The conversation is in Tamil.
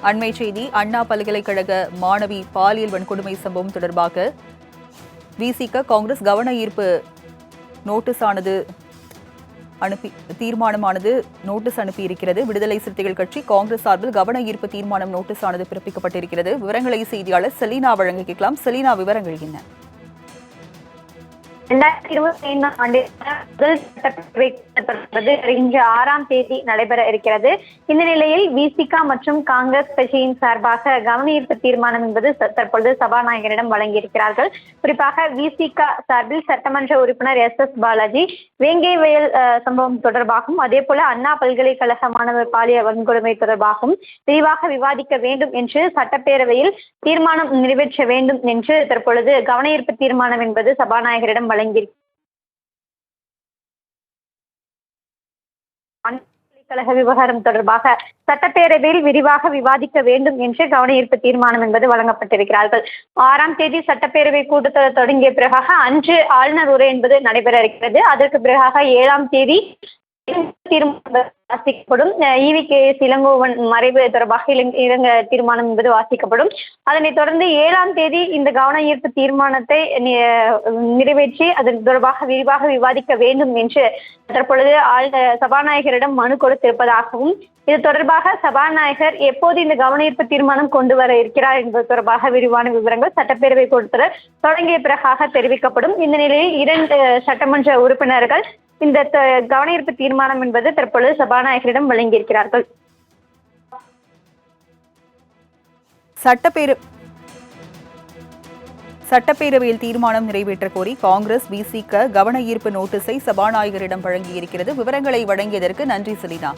அண்மை செய்தி, அண்ணா பல்கலைக்கழக மாணவி பாலியல் வன்கொடுமை சம்பவம் தொடர்பாக விசிக காங்கிரஸ் கவன ஈர்ப்பு தீர்மானமானது நோட்டீஸ் அனுப்பியிருக்கிறது. விடுதலை சிறுத்தைகள் கட்சி காங்கிரஸ் சார்பில் கவன ஈர்ப்பு தீர்மானம் நோட்டீஸானது பிறப்பிக்கப்பட்டிருக்கிறது. விவரங்களை செய்தியாளர் செலீனா வழங்க கேட்கலாம். செலீனா, விவரங்கள் என்ன? 2025ஆம் ஆண்டு முதல் சட்டப்பேரவை கூட்டத்தொடர் இன்று 6ஆம் தேதி நடைபெற இருக்கிறது. இந்த நிலையில் விசிக மற்றும் காங்கிரஸ் கட்சியின் சார்பாக கவனஈர்ப்பு தீர்மானம் என்பது தற்பொழுது சபாநாயகரிடம் வழங்கியிருக்கிறார்கள். குறிப்பாக விசிக சார்பில் சட்டமன்ற உறுப்பினர் எஸ் பாலாஜி வேங்கை வயல் சம்பவம் தொடர்பாகவும், அதே போல அண்ணா பல்கலைக்கழக மாணவர் பாலியல் வன்கொடுமை தொடர்பாகவும் விரிவாக விவாதிக்க வேண்டும் என்று சட்டப்பேரவையில் தீர்மானம் நிறைவேற்ற வேண்டும் என்று தற்பொழுது கவனஈர்ப்பு தீர்மானம் என்பது சபாநாயகரிடம் பல்கலைக்கழக விவகாரம் தொடர்பாக சட்டப்பேரவையில் விரிவாக விவாதிக்க வேண்டும் என்று கவனஈர்ப்பு தீர்மானம் என்பது வழங்கப்பட்டிருக்கிறார்கள். 6ஆம் தேதி சட்டப்பேரவை கூட்டத்தொடர் தொடங்கிய பிறகாக அன்று ஆளுநர் உரை என்பது நடைபெற இருக்கிறது. அதற்கு பிறகாக 7ஆம் தேதி வாசிக்கப்படும். இலங்கோவன் மறைவு தொடர்பாக தீர்மானம் என்பது வாசிக்கப்படும். அதனைத் தொடர்ந்து 7ஆம் தேதி இந்த கவன ஈர்ப்பு தீர்மானத்தை நிறைவேற்றி அதன் தொடர்பாக விரிவாக விவாதிக்க வேண்டும் என்று தற்பொழுது சபாநாயகரிடம் மனு கொடுத்திருப்பதாகவும், இது தொடர்பாக சபாநாயகர் எப்போது இந்த கவன ஈர்ப்பு தீர்மானம் கொண்டு வர இருக்கிறார் என்பது தொடர்பாக விரிவான விவரங்கள் சட்டப்பேரவை கூட்டத்தொடர் தொடங்கிய பிறகாக தெரிவிக்கப்படும். இந்த நிலையில் 2 சட்டமன்ற உறுப்பினர்கள் இந்த கவனஈர்ப்பு தீர்மானம் என்பது தற்பொழுது சபாநாயகரிடம் வழங்கியிருக்கிறார்கள். சட்டப்பேரவையில் தீர்மானம் நிறைவேற்ற கோரி காங்கிரஸ் விசிக கவன ஈர்ப்பு நோட்டீஸை சபாநாயகரிடம் வழங்கியிருக்கிறது. விவரங்களை வழங்கியதற்கு நன்றி செலீனா.